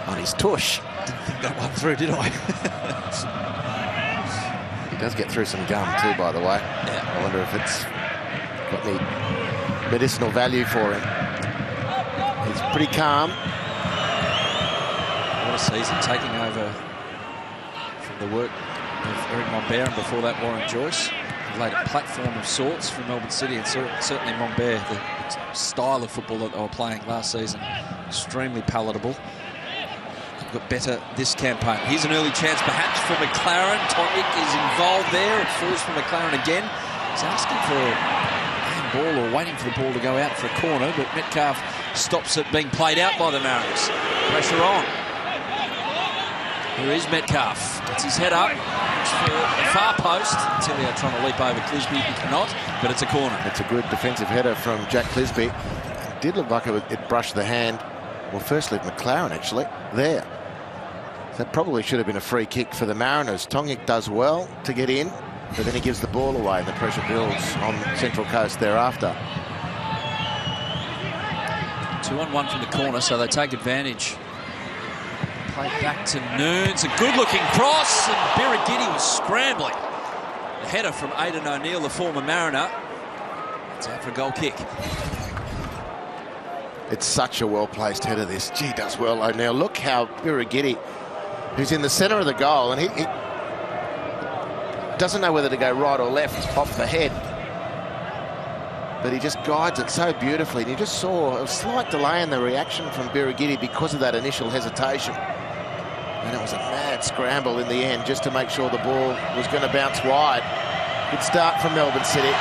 on his tush. Didn't think that one through, did I? He does get through some gum too, by the way. Yeah. I wonder if it's got any medicinal value for him. He's pretty calm. What a season, taking over from the work of Eric Montbert, and before that Warren Joyce. He laid a platform of sorts for Melbourne City, and certainly Montbert, the style of football that they were playing last season, extremely palatable. Got better this campaign. Here's an early chance perhaps for McLaren. Tonic is involved there. It falls for McLaren again. He's asking for a handball or waiting for the ball to go out for a corner, but Metcalf stops it being played out by the Mariners. Pressure on. Here is Metcalf. Gets his head up. Looks for the far post. Tilio trying to leap over Clisby. He cannot, but it's a corner. It's a good defensive header from Jack Clisby. It did look like it brushed the hand. Well, firstly, McLaren, actually, there. That probably should have been a free kick for the Mariners. Tongic does well to get in, but then he gives the ball away and the pressure builds on Central Coast thereafter. 2-on-1 from the corner, so they take advantage. Play back to Noons. A good-looking cross, and Birigidi was scrambling. The header from Aidan O'Neill, the former Mariner. It's out for a goal kick. It's such a well-placed header, this. Gee, does well, O'Neill. Look how Birigidi, who's in the centre of the goal, and he doesn't know whether to go right or left off the head. But he just guides it so beautifully. And you just saw a slight delay in the reaction from Birigidi because of that initial hesitation. And it was a mad scramble in the end just to make sure the ball was going to bounce wide. Good start from Melbourne City.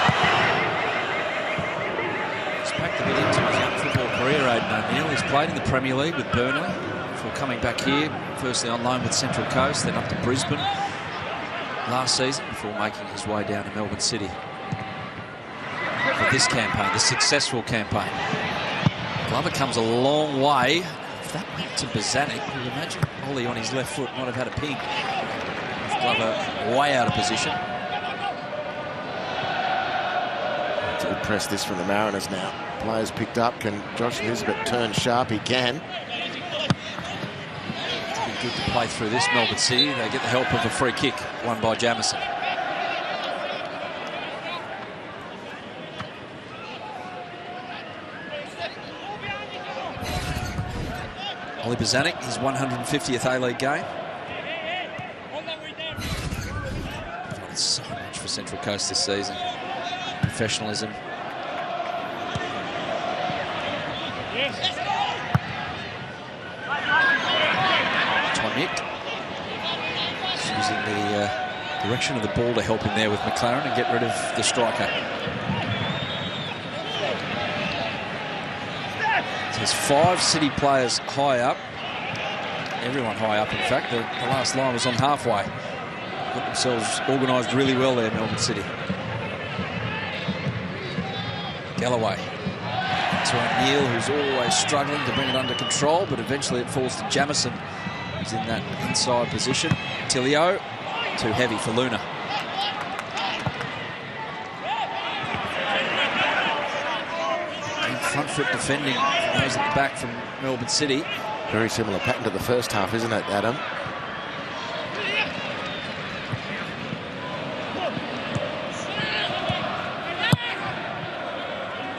He's packed a bit into his young football career, Aidan O'Neill. He's played in the Premier League with Burnley before coming back here, firstly on loan with Central Coast, then up to Brisbane last season before making his way down to Melbourne City for this campaign, the successful campaign. Glover comes a long way. If that went to Bozanic, you imagine Ollie on his left foot might have had a ping. Glover way out of position. It's a good press this from the Mariners now. Players picked up. Can Josh Nisbet turn sharp? He can. It'll be good to play through this Melbourne City. They get the help of a free kick won by Jamison. Ollie Bozanic, his 150th A-League game. Provided so much for Central Coast this season. Professionalism. Tonic is using the direction of the ball to help him there with McLaren and get rid of the striker. There's 5 City players high up. Everyone high up, in fact. The last line was on halfway. Got themselves organised really well there, Melbourne City. Galloway to O'Neill, who's always struggling to bring it under control, but eventually it falls to Jamison, who's in that inside position. Tilio, too heavy for Luna. Front foot defending those at the back from Melbourne City. Very similar pattern to the first half, isn't it, Adam?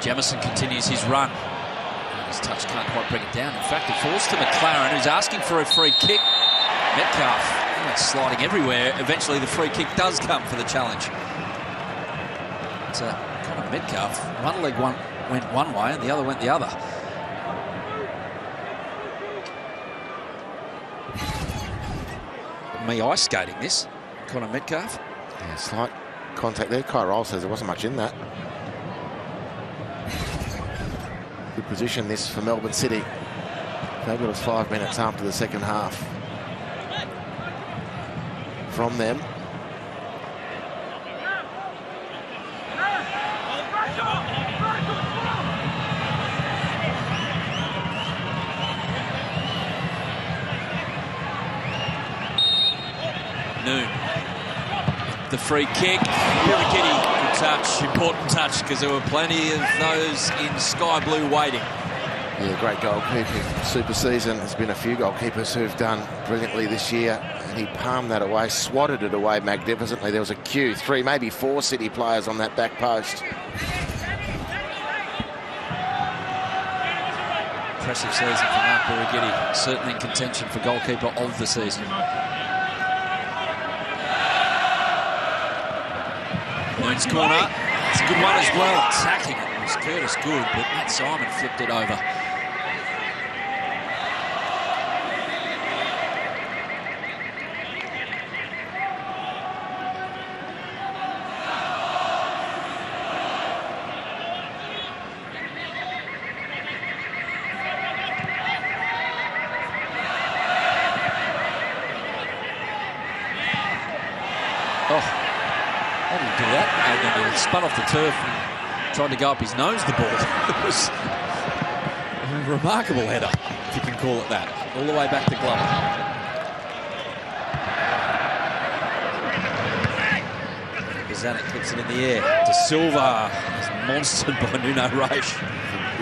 Jamison continues his run. His touch can't quite bring it down. In fact, it falls to McLaren, who's asking for a free kick. Metcalf, he went sliding everywhere. Eventually, the free kick does come for the challenge. It's Connor Metcalf. One leg went one way and the other went the other. Me ice skating this, Connor Metcalf. Yeah, slight contact there. Kai Roll says there wasn't much in that. Good position this for Melbourne City. Fabulous 5 minutes after the second half from them. Noon. The free kick. Birigidi, good touch, important touch, because there were plenty of those in sky blue waiting. Yeah, great goalkeeping. Super season. There's been a few goalkeepers who've done brilliantly this year, and he palmed that away, swatted it away magnificently. There was a queue, 3, maybe 4 City players on that back post. Impressive season for Mark Birighitti. Certainly in contention for goalkeeper of the season. Noon's corner. It's a good one as well. Attacking it was Curtis Good, but Matt Simon flipped it over. Spun off the turf and tried to go up his nose, the ball. It was a remarkable header, if you can call it that. All the way back to Glover. Bazanek puts it in the air. De Silva is monstered by Nuno Reis.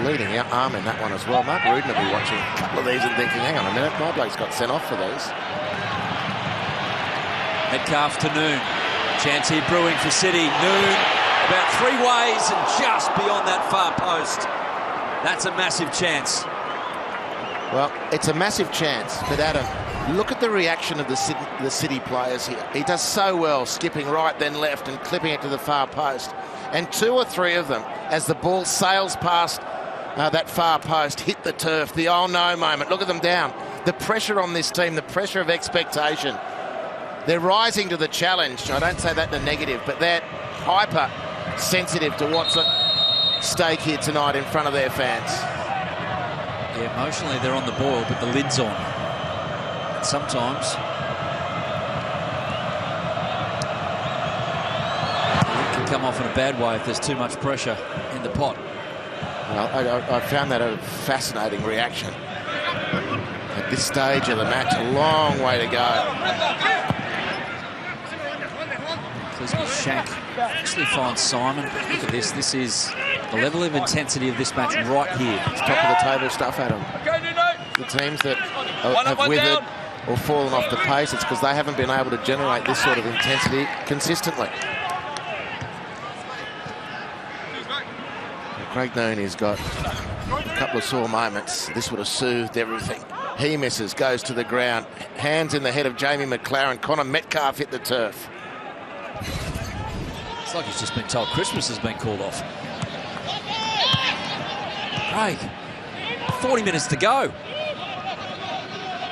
Leading arm in that one as well. Mark Rudin will be watching a couple of these and thinking, hang on a minute, my bloke's got sent off for these. Metcalf to Noon. Chance here brewing for City. Noon about 3 ways and just beyond that far post. That's a massive chance. Well, it's a massive chance, but Adam, look at the reaction of the City players here. He does so well, skipping right then left and clipping it to the far post. And 2 or 3 of them, as the ball sails past that far post, hit the turf. The oh no moment. Look at them down. The pressure on this team, the pressure of expectation. They're rising to the challenge. I don't say that in a negative, but they're hyper sensitive to what's at stake here tonight in front of their fans. Yeah, emotionally they're on the boil, but the lid's on. And sometimes the lid can come off in a bad way if there's too much pressure in the pot. Well, I found that a fascinating reaction. At this stage of the match, a long way to go. Shank actually finds Simon. Look at this. This is the level of intensity of this match right here. It's top of the table stuff, Adam. The teams that have withered or fallen off the pace, it's because they haven't been able to generate this sort of intensity consistently. Craig Noon has got a couple of sore moments. This would have soothed everything. He misses, goes to the ground. Hands in the head of Jamie McLaren. Connor Metcalf hit the turf. It's like he's just been told Christmas has been called off. Craig, 40 minutes to go.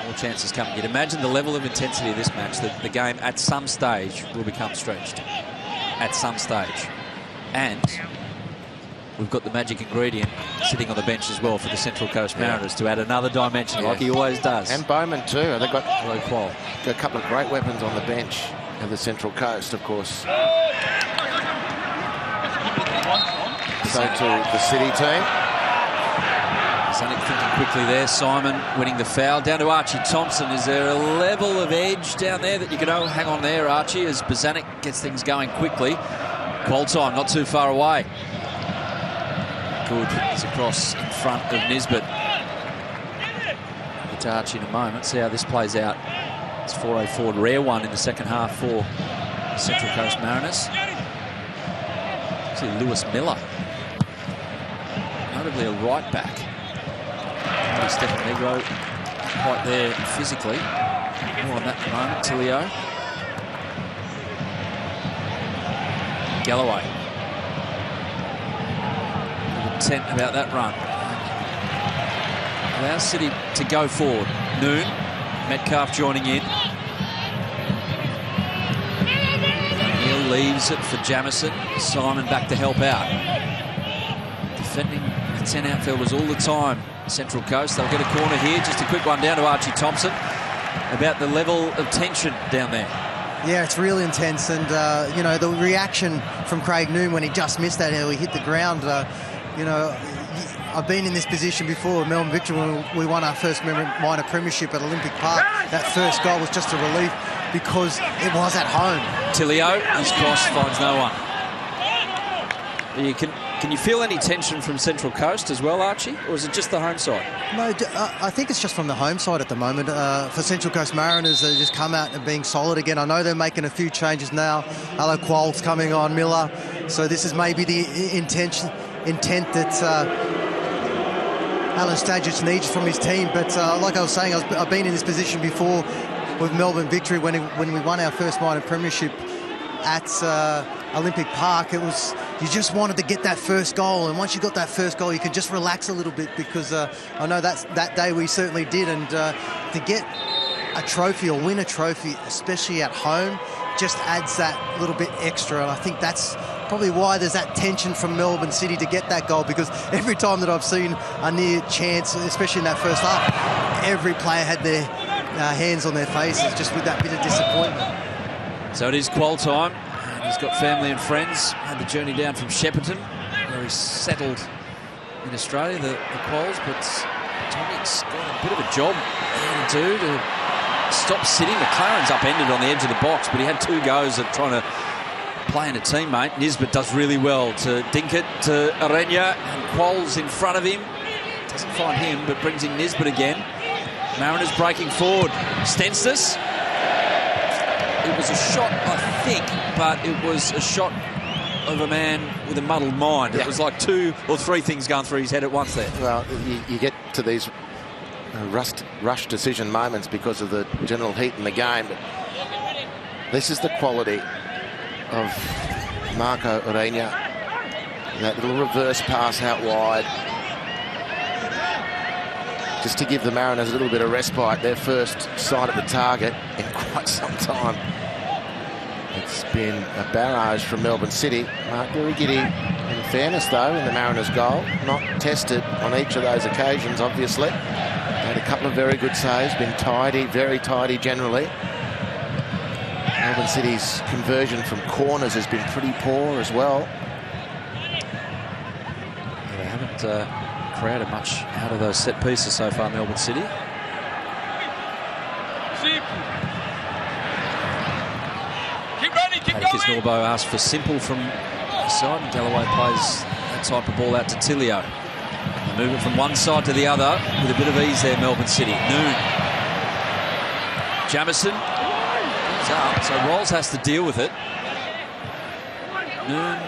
More chances coming. You'd imagine the level of intensity of this match, that the game at some stage will become stretched. At some stage. And we've got the magic ingredient sitting on the bench as well for the Central Coast Mariners to add another dimension, like he always does. And Bowman too. They've got Low-qual. a couple of great weapons on the bench of the Central Coast, of course. So to the City team. Bazanek thinking quickly there. Simon winning the foul. Down to Archie Thompson. Is there a level of edge down there that you can hang on there, Archie, as Bazanek gets things going quickly? Qual time, not too far away. Good. It's across in front of Nisbet. Get to Archie in a moment. See how this plays out. It's 4-0 forward. Rare one in the second half for Central Coast Mariners. Actually, Lewis Miller. Notably a right back. Stephen Negro quite there physically. More on that in a moment. Tilio. Galloway. Intent about that run. Allows City to go forward. Noon. Metcalf joining in. O'Neill leaves it for Jamison. Simon back to help out. Defending the 10 outfielders all the time. Central Coast, they'll get a corner here. Just a quick one down to Archie Thompson about the level of tension down there. Yeah, it's really intense, and you know, the reaction from Craig Noon when he just missed that hill, he hit the ground. You know, I've been in this position before. Melbourne Victory, when we won our first minor premiership at Olympic Park. That first goal was just a relief because it was at home. Tilio, his cross finds no one. You can Can you feel any tension from Central Coast as well, Archie? Or is it just the home side? No, I think it's just from the home side at the moment. For Central Coast Mariners, they just come out and being solid again. I know they're making a few changes now. Hello, Qual's coming on, Miller. So this is maybe the intent that Alan Stajic needs from his team. But like I was saying, I've been in this position before with Melbourne Victory when we won our first minor premiership at Olympic Park. It was, you just wanted to get that first goal, and once you got that first goal, you could just relax a little bit, because I know that day we certainly did. And to get a trophy or win a trophy, especially at home, just adds that little bit extra. And I think that's probably why there's that tension from Melbourne City to get that goal, because every time that I've seen a near chance, especially in that first half, every player had their hands on their faces just with that bit of disappointment. So it is Qual time. And he's got family and friends. Had the journey down from Shepparton, where he's settled in Australia, the Quals. But Tommy's got a bit of a job to do to stop sitting. McLaren's upended on the edge of the box, but he had 2 goes at trying to play in a teammate. Nisbet does really well to dink it to Arenya, and Qual's in front of him. Doesn't find him, but brings in Nisbet again. Mariners breaking forward. Stenstis. It was a shot, I think, but it was a shot of a man with a muddled mind. It was like 2 or 3 things going through his head at once there. Well, you get to these rush decision moments because of the general heat in the game. But this is the quality of Marco Arenya. That little reverse pass out wide, just to give the Mariners a little bit of respite. Their first sight of the target in quite some time. It's been a barrage from Melbourne City. Mark Birighitti, in fairness though, in the Mariners' goal, not tested on each of those occasions, obviously. Had a couple of very good saves, been tidy, very tidy generally. Melbourne City's conversion from corners has been pretty poor as well. They haven't created much out of those set pieces so far, Melbourne City. Patrick Norbo asked for simple from the side, and Galloway plays that type of ball out to Tilio. They move it from one side to the other with a bit of ease there, Melbourne City. Noon. Jamison is up, so Rolls has to deal with it. Noon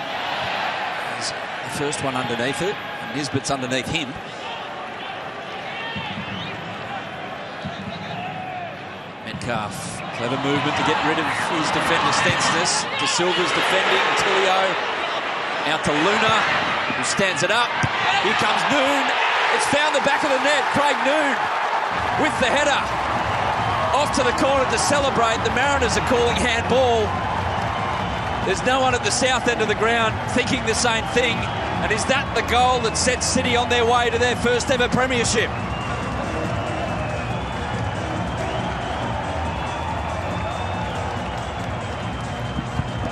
is the first one underneath it. Nisbet's underneath him. Metcalf, clever movement to get rid of his defender Stenstis. De Silva's defending. Tilio out to Luna, who stands it up. Here comes Noon. It's found the back of the net. Craig Noon with the header. Off to the corner to celebrate. The Mariners are calling handball. There's no one at the south end of the ground thinking the same thing. And is that the goal that sets City on their way to their first ever premiership?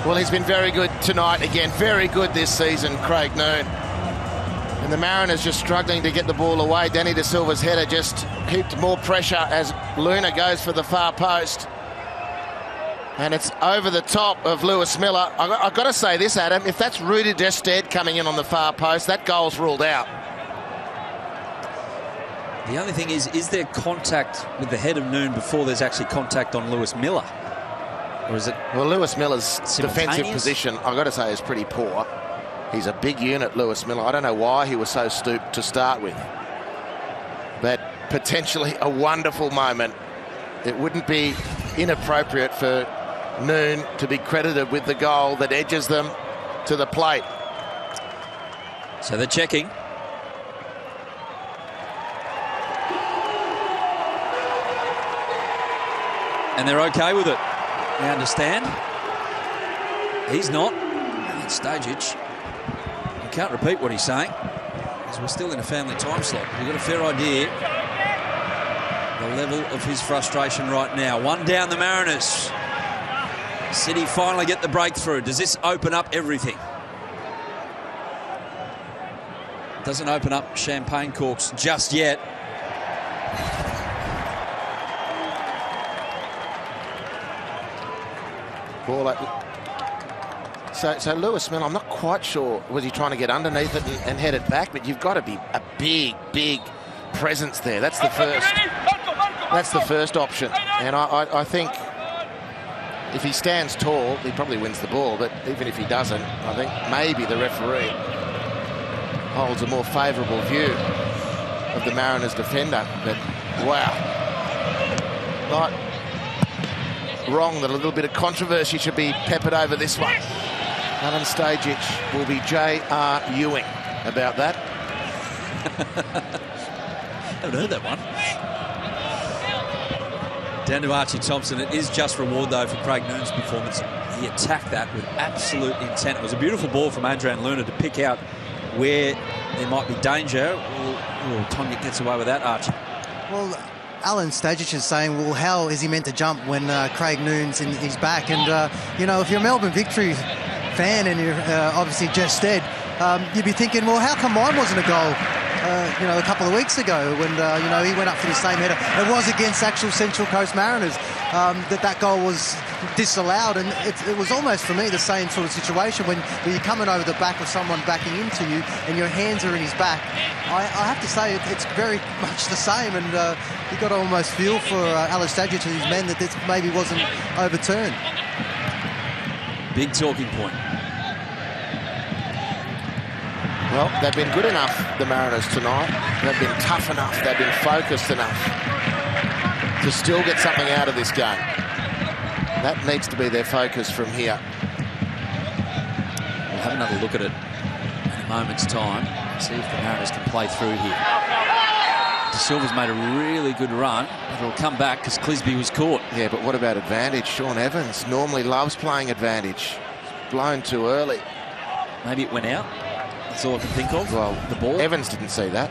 Well, he's been very good tonight again. Very good this season, Craig Noon. And the Mariners just struggling to get the ball away. Danny De Silva's header just heaped more pressure as Luna goes for the far post. And it's over the top of Lewis Miller. I've got to say this, Adam, if that's Rudy Dested coming in on the far post, that goal's ruled out. The only thing is there contact with the head of Noon before there's actually contact on Lewis Miller? Or is it? Well, Lewis Miller's defensive position, I've got to say, is pretty poor. He's a big unit, Lewis Miller. I don't know why he was so stooped to start with. But potentially a wonderful moment. It wouldn't be inappropriate for Noon to be credited with the goal that edges them to the plate. So they're checking. And they're okay with it. They understand. He's not. At Stajic. You can't repeat what he's saying, because we're still in a family time slot. We've got a fair idea the level of his frustration right now. One down, the Mariners. City finally get the breakthrough. Does this open up everything? Doesn't open up champagne corks just yet. Ball at So Lewis Miller, I'm not quite sure, was he trying to get underneath it and head it back, but you've got to be a big presence there. That's the first option. And I think if he stands tall, he probably wins the ball, but even if he doesn't, I think maybe the referee holds a more favourable view of the Mariners defender. But wow, not wrong that a little bit of controversy should be peppered over this one. Alan Stajic will be J.R. Ewing about that. Haven't heard that one. Down to Archie Thompson. It is just reward, though, for Craig Noon's performance. He attacked that with absolute intent. It was a beautiful ball from Adrian Luna to pick out where there might be danger. Tonya gets away with that, Archie. Well, Alan Stajic is saying, well, how is he meant to jump when Craig Noon's in his back? And, you know, if you're a Melbourne Victory fan and you're obviously Jeff Stead, you'd be thinking, well, how come mine wasn't a goal? You know, a couple of weeks ago when, you know, he went up for the same header. It was against actual Central Coast Mariners that goal was disallowed. And it was almost, for me, the same sort of situation when you're coming over the back of someone backing into you and your hands are in his back. I have to say it's very much the same. And you've got to almost feel for Alan Stajic and his men that this maybe wasn't overturned. Big talking point. Well, they've been good enough, the Mariners, tonight. They've been tough enough. They've been focused enough to still get something out of this game. That needs to be their focus from here. We'll have another look at it in a moment's time. See if the Mariners can play through here. De Silva's made a really good run, but it'll come back because Clisby was caught. Yeah, but what about advantage? Sean Evans normally loves playing advantage. Blown too early. Maybe it went out. That's all I can think of. Well, the ball. Evans didn't see that.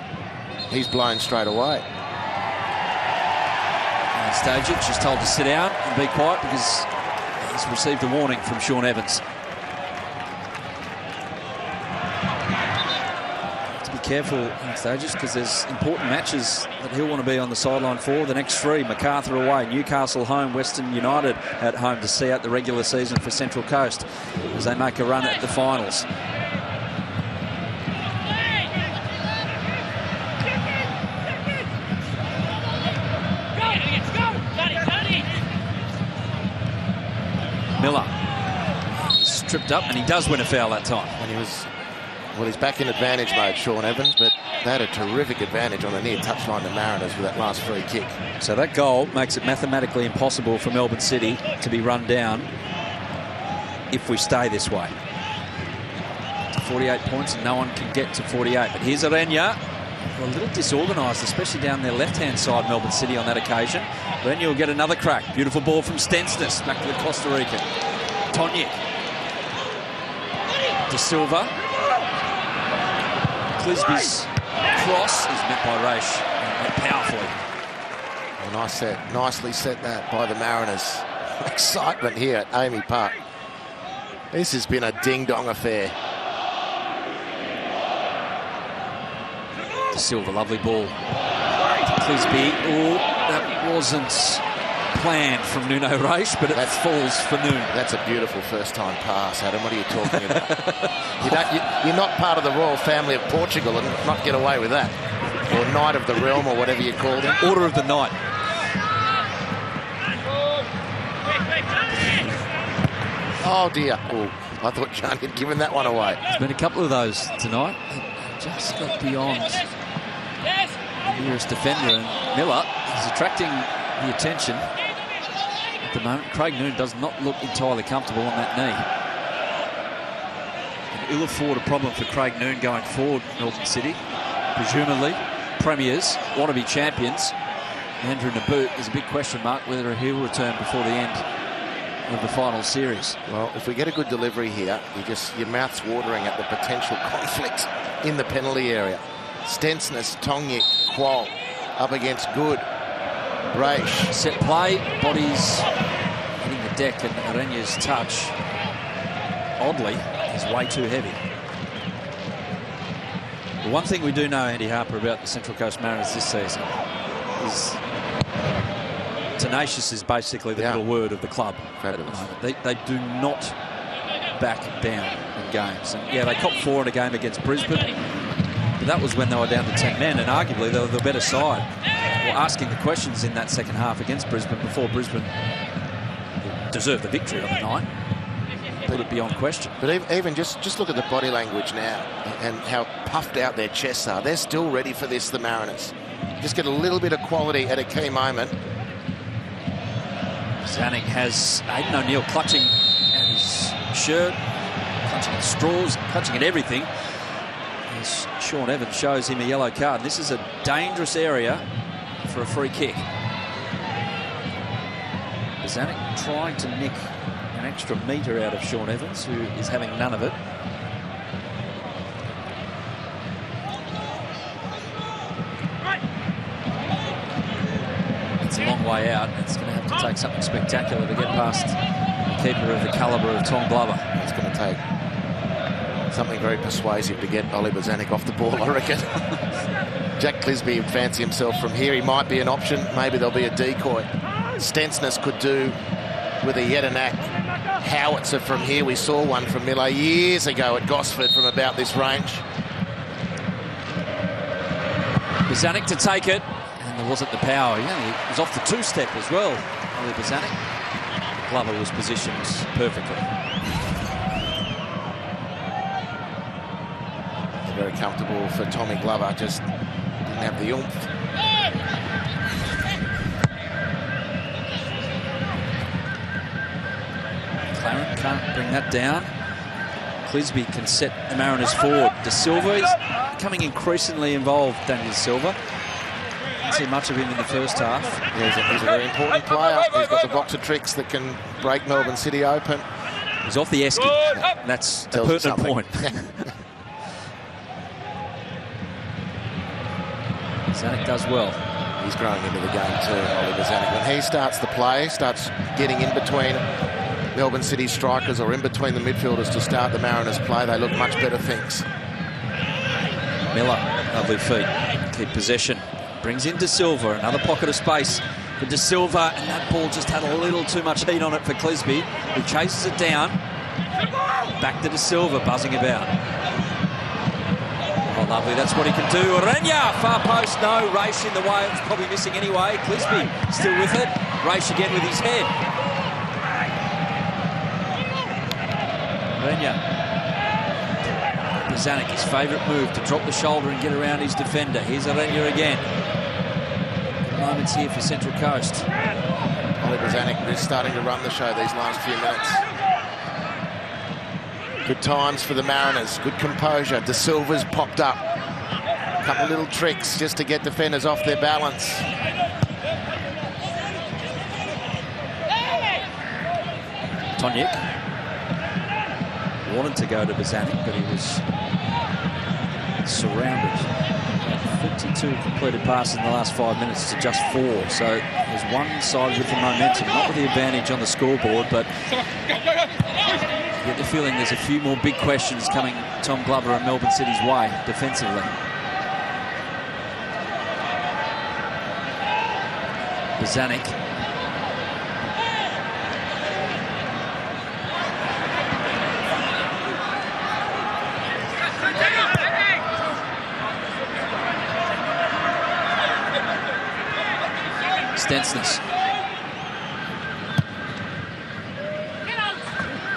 He's blown straight away. And Stajic is told to sit down and be quiet because he's received a warning from Sean Evans. To be careful, Stajic, because there's important matches that he'll want to be on the sideline for. The next three: Macarthur away, Newcastle home, Western United at home to see out the regular season for Central Coast as they make a run at the finals. Miller. He's tripped up and he does win a foul that time. And he's back in advantage mode, Sean Evans, but they had a terrific advantage on the near touchline to Mariners with that last free kick. So that goal makes it mathematically impossible for Melbourne City to be run down if we stay this way. To 48 points and no one can get to 48. But here's Arenya. A little disorganised, especially down their left-hand side, Melbourne City on that occasion. Then you'll get another crack. Beautiful ball from Stensness back to the Costa Rican. Tonya. De Silva. Clisby's cross is met by Raish and powerfully. Well, nicely set that by the Mariners. Excitement here at Amy Park. This has been a ding-dong affair. Silva, lovely ball. Clisby. Oh, that wasn't planned from Nuno Raish, but it falls for Noon. That's a beautiful first-time pass, Adam. What are you talking about? You're not part of the royal family of Portugal and not get away with that. Or Knight of the Realm, or whatever you call them. Order of the Night. Oh, dear. Oh, I thought Johnny had given that one away. There's been a couple of those tonight. Just got beyond the nearest defender, and Miller is attracting the attention at the moment. Craig Noon does not look entirely comfortable on that knee. And ill afford a problem for Craig Noon going forward, Melbourne City. Presumably, premiers, want to be champions. Andrew Naboot is a big question mark whether he'll return before the end of the final series. Well, if we get a good delivery here, your mouth's watering at the potential conflict in the penalty area. Stensness, Tonya, Qual up against Good. Raish. Set play, bodies hitting the deck, and Arenya's touch, oddly, is way too heavy. The one thing we do know, Andy Harper, about the Central Coast Mariners this season is tenacious is basically the middle word of the club. They do not back down in games. And yeah, they copped 4 in a game against Brisbane, but that was when they were down to 10 men, and arguably they were the better side. Well, asking the questions in that second half against Brisbane before Brisbane deserved the victory on the night. Put it beyond question. But even just look at the body language now and how puffed out their chests are. They're still ready for this, the Mariners. Just get a little bit of quality at a key moment. Zanuck has Aidan O'Neill clutching at his shirt, clutching at straws, clutching at everything. As Sean Evans shows him a yellow card. This is a dangerous area for a free kick. Zanuck trying to nick an extra metre out of Sean Evans, who is having none of it. It's a long way out. It's going to have to take something spectacular to get past a keeper of the calibre of Tom Glover. It's going to take something very persuasive to get Oliver Zanuck off the ball, I reckon. Jack Clisby would fancy himself from here. He might be an option. Maybe there'll be a decoy. Stensness could do with a Yedinak howitzer from here. We saw one from Miller years ago at Gosford from about this range. Zanuck to take it, and there wasn't the power. He was off the two-step as well, Oliver Zanuck. Glover was positioned perfectly. Very comfortable for Tommy Glover, just didn't have the oomph. Clarence can't bring that down. Clisby can set the Mariners forward. De Silva is becoming increasingly involved, Daniel Silva. Didn't see much of him in the first half. Yeah, he's a very important player. He's got the box of tricks that can break Melbourne City open. He's off the esky. That's a pertinent point. Zanuck does well. He's growing into the game too, Oliver Zanuck. When he starts the play, starts getting in between Melbourne City strikers or in between the midfielders to start the Mariners play, they look much better things. Miller, lovely feet, keep possession. Brings in De Silva, another pocket of space for De Silva, and that ball just had a little too much heat on it for Clisby, who chases it down. Back to De Silva, buzzing about. Oh, lovely, that's what he can do. Orenya, far post, no. Raish in the way, it's probably missing anyway. Clisby still with it. Raish again with his head. Orenya. Zanuck, his favourite move, to drop the shoulder and get around his defender. Here's Orenya again. Good moments here for Central Coast. Oliver Zanuck is starting to run the show these last few minutes. Good times for the Mariners, good composure. De Silva's popped up. A couple of little tricks just to get defenders off their balance. Tonic wanted to go to Zanuck, but he was surrounded. 52 completed passes in the last 5 minutes to just 4. So there's one side with the momentum, not with the advantage on the scoreboard, but you get the feeling there's a few more big questions coming Tom Glover and Melbourne City's way defensively. Zanuck. Stensness.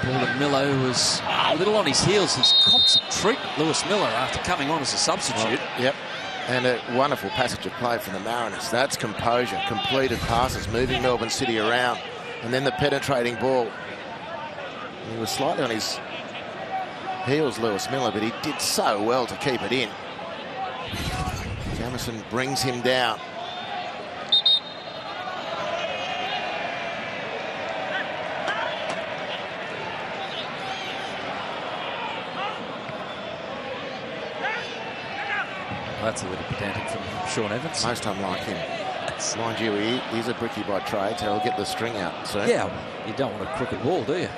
Ball at Miller, who was a little on his heels. He's copped some treat, Lewis Miller, after coming on as a substitute. Yep. And a wonderful passage of play from the Mariners. That's composure, completed passes, moving Melbourne City around. And then the penetrating ball. He was slightly on his heels, Lewis Miller, but he did so well to keep it in. Jamison brings him down. Well, that's a little pedantic from Sean Evans. Most unlike him. Mind you, he's a brickie by trade, so he'll get the string out soon. Yeah, you don't want a crooked ball, do you?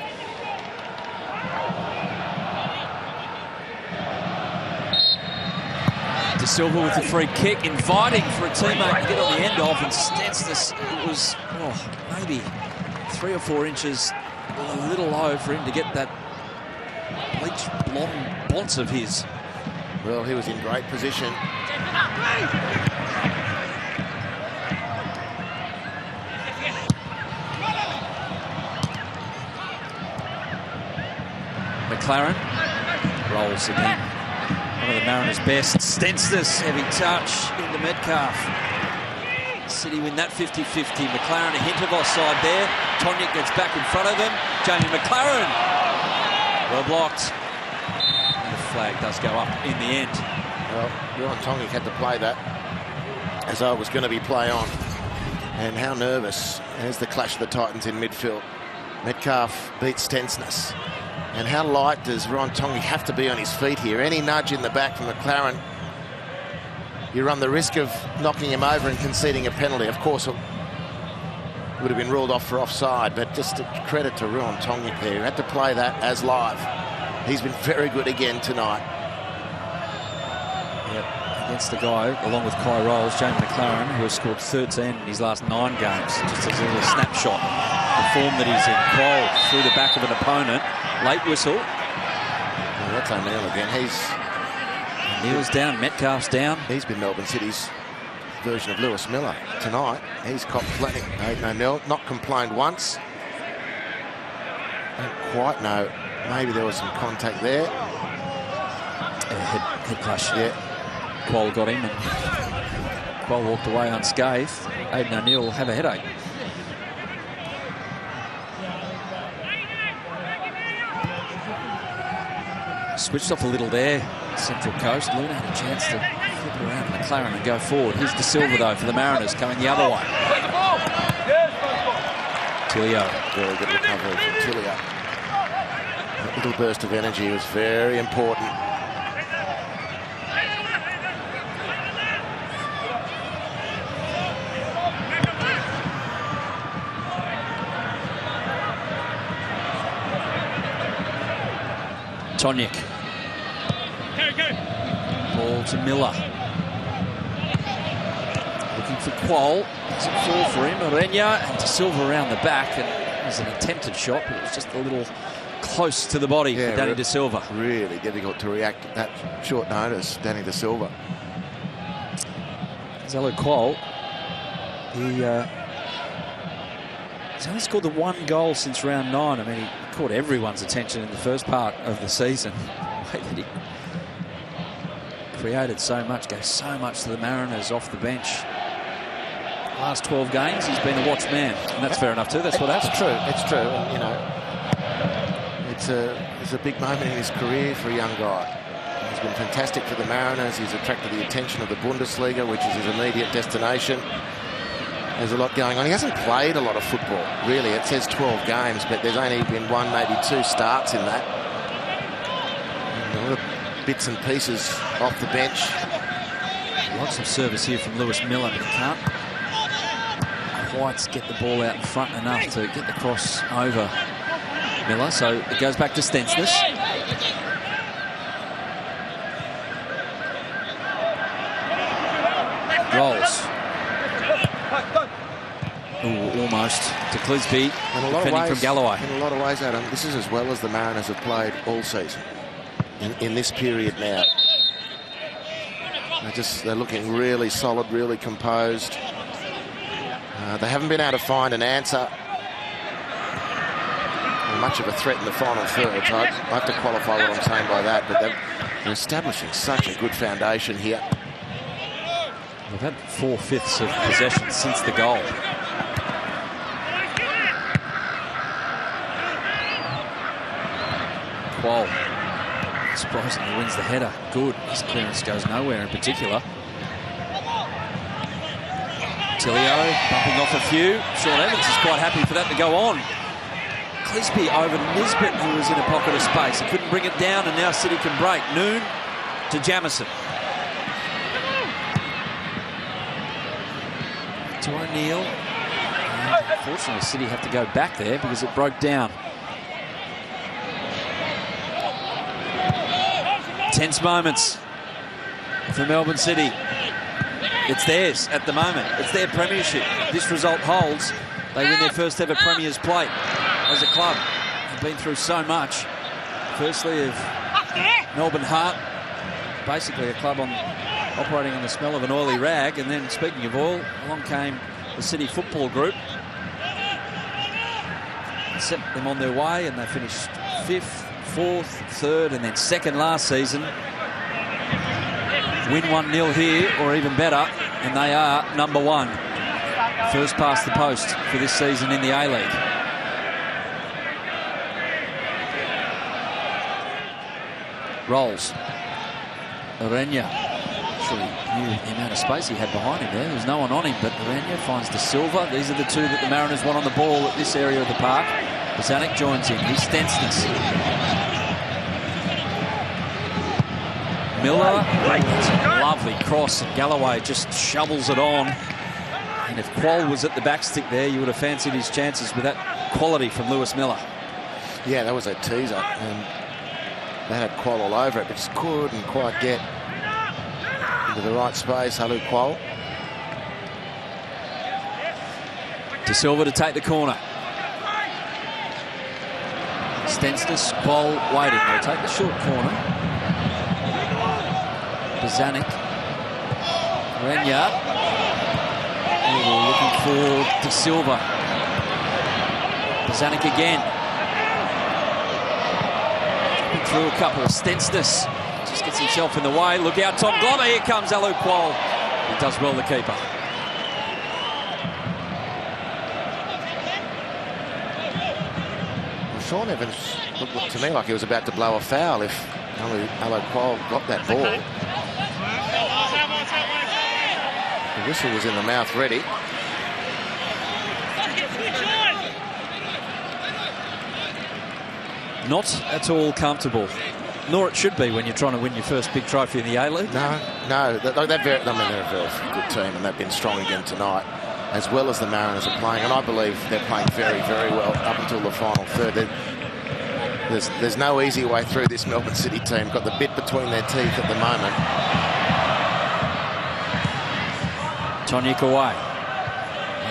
De Silva with the free kick, inviting for a teammate to get on the end of, and Stensness, it was maybe 3 or 4 inches, a little low for him to get that bleached blonde blonts of his. Well, he was in great position. McLaren rolls again. One of the Mariners' best. Stensness, heavy touch into Metcalf. City win that 50-50. McLaren a hint of offside there. Tonic gets back in front of them. Jamie McLaren. Well blocked. And the flag does go up in the end. Well, Ron Tonic had to play that as I was going to be play on. And how nervous as the clash of the Titans in midfield. Metcalf beats Stensness. And how light does Ron Tongi have to be on his feet here? Any nudge in the back from McLaren, you run the risk of knocking him over and conceding a penalty. Of course, it would have been ruled off for offside, but just a credit to Ron Tongi there. He had to play that as live. He's been very good again tonight. Yep, against the guy, along with Kai Rolls, Jamie McLaren, who has scored 13 in his last 9 games. Just as a little snapshot, the form that he's in. Kroll through the back of an opponent. Late whistle. Well, that's O'Neill again. O'Neill's down, Metcalf's down. He's been Melbourne City's version of Lewis Miller tonight. He's copped plenty. Aidan O'Neill not complained once. Don't quite know. Maybe there was some contact there. Head clash. Yeah. Quoll got him and Quoll walked away unscathed. Aidan O'Neill will have a headache. Switched off a little there, Central Coast. Luna had a chance to flip it around McLaren and go forward. Here's De Silva, though, for the Mariners, coming the other way. Tilio. Very good recovery from Tilio. That little burst of energy was very important. Tonic. Ball to Miller. Looking for Quoll. Doesn't fall for him. Orenya and De Silva around the back. And it was an attempted shot, but it was just a little close to the body for Danny De Silva. Really difficult to react at that short notice, Danny De Silva. Zelo Quoll. He's only scored the 1 goal since round 9. I mean, he caught everyone's attention in the first part of the season. The way that he created so much, gave so much to the Mariners off the bench. Last 12 games, he's been a watched man, and that's fair enough too. That's what happens. It's true. It's true. And, you know, it's a big moment in his career for a young guy. He's been fantastic for the Mariners. He's attracted the attention of the Bundesliga, which is his immediate destination. There's a lot going on. He hasn't played a lot of football, really. It says 12 games, but there's only been 1, maybe 2 starts in that. And a lot of bits and pieces off the bench. Lots of service here from Lewis Miller, but he can't quite get the ball out in front enough to get the cross over Miller. So it goes back to Stensness. Rolls. Ooh, almost to Clisby, defending from Galloway. In a lot of ways, Adam, this is as well as the Mariners have played all season. In this period now, they're looking really solid, really composed. They haven't been able to find an answer, or much of a threat in the final third. So I have to qualify what I'm saying by that. But they're establishing such a good foundation here. They've had 4/5 of possession since the goal. Quoll surprisingly wins the header. Good. His clearance goes nowhere in particular. Tilio bumping off a few. Sean Evans is quite happy for that to go on. Clisby over Nisbet, who was in a pocket of space. He couldn't bring it down, and now City can break. Noon to Jamison. To O'Neill. Unfortunately, City have to go back there because it broke down. Tense moments for Melbourne City. It's theirs at the moment. It's their premiership. This result holds. They win their first ever Premier's plate as a club. They've been through so much. firstly, of Melbourne Heart, basically a club operating on the smell of an oily rag. And then, speaking of oil, along came the City Football Group, set them on their way, and they finished 5th, 4th, 3rd, and then 2nd last season. Win 1-0 here, or even better, and they are number 1. First past the post for this season in the A-League. Rolls. Urenya. Actually knew the amount of space he had behind him there. There was no one on him, but Urenya finds De Silva. These are the two that the Mariners want on the ball at this area of the park. Bozanic joins in. He's Stensness. Miller. That's a lovely cross, and Galloway just shovels it on. And if Quoll was at the backstick there, you would have fancied his chances with that quality from Lewis Miller. Yeah, that was a teaser. And they had Quoll all over it, but just couldn't quite get into the right space. Hello, Quoll. De Silva to take the corner. Stensness, Quoll waiting. They'll take the short corner. Bozanic. Urenya. Looking for De Silva. Bozanic again. Through a couple of Stensness. Just gets himself in the way. Look out, Tom Glover. Here comes Alu Quoll. He does well, the keeper. Well, Sean Evans looked to me like he was about to blow a foul if Alu Quoll got that ball. The whistle was in the mouth ready. Not at all comfortable, nor it should be when you're trying to win your first big trophy in the A-League. No, they're a very good team, and they've been strong again tonight, as well as the Mariners are playing. And I believe they're playing very, very well up until the final third. There's no easy way through this Melbourne City team. Got the bit between their teeth at the moment. Tonic away.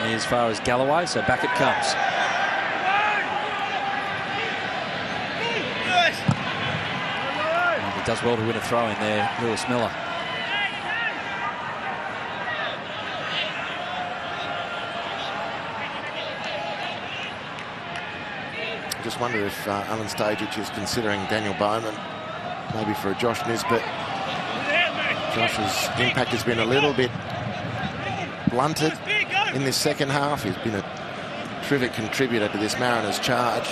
And as far as Galloway, so back it comes. And he does well to win a throw in there, Lewis Miller. I just wonder if Alan Stajic is considering Daniel Bowman, maybe for a Josh Nisbet. Josh's impact has been a little bit blunted in this second half. He's been a terrific contributor to this Mariners charge.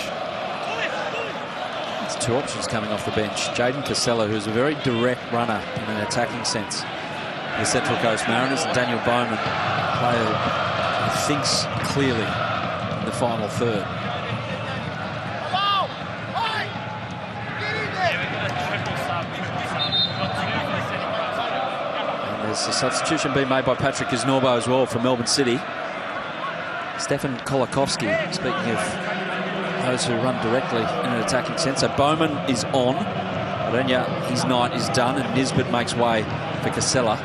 There's two options coming off the bench. Jaden Casella, who's a very direct runner in an attacking sense. The Central Coast Mariners, and Daniel Bowman, a player who thinks clearly in the final third. There's a substitution being made by Patrick Isnorbo as well from Melbourne City. Stefan Kolakowski, speaking of those who run directly in an attacking sense. So Bowman is on. Urenya, his night is done, and Nisbet makes way for Casella.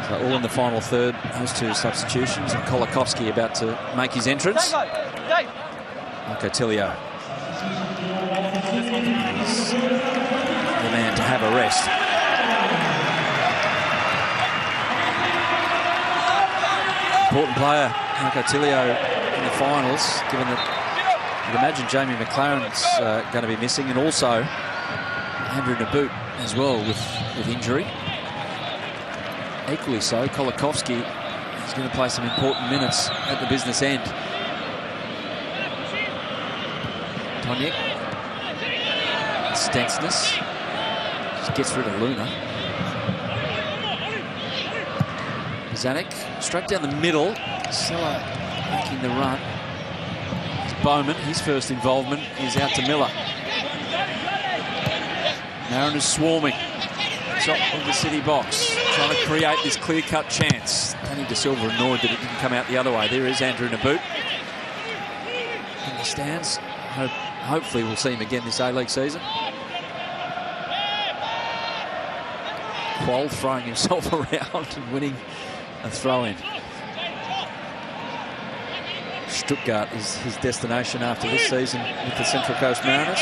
So all in the final third, those two substitutions, and Kolakowski about to make his entrance. Marco Tilio. He's the man to have a rest. Important player, Marco Tilio, in the finals, given that you'd imagine Jamie McLaren's going to be missing, and also Andrew Naboot as well with injury. Equally so, Kolakowski is going to play some important minutes at the business end. Tonic. Stensness. Just gets rid of Luna. Bozanic straight down the middle. Sella making the run. It's Bowman, his first involvement is out to Miller. Mariners swarming. Top of the City box, trying to create this clear-cut chance. Danny De Silva annoyed that it didn't come out the other way. There is Andrew Naboot in the stands. Hopefully we'll see him again this A-League season. Quoll throwing himself around and winning a throw-in. Stuttgart is his destination after this season with the Central Coast Mariners.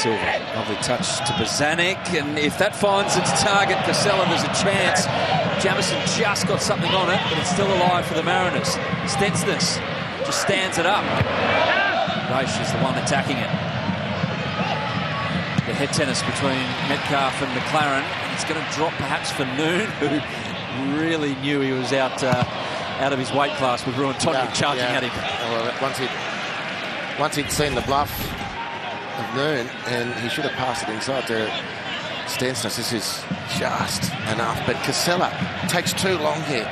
Silva. Lovely touch to Bozanic, and if that finds its target, Casella, there's a chance. Jamison just got something on it, but it's still alive for the Mariners. Stensness just stands it up. Roche is the one attacking it. The head tennis between Metcalf and McLaren. And it's going to drop perhaps for Noon, who really knew he was out of his weight class with Ruan Tonic charging at him. Well, once he'd seen the bluff of Noon, and he should have passed it inside to Stensness. This is just enough. But Casella takes too long here.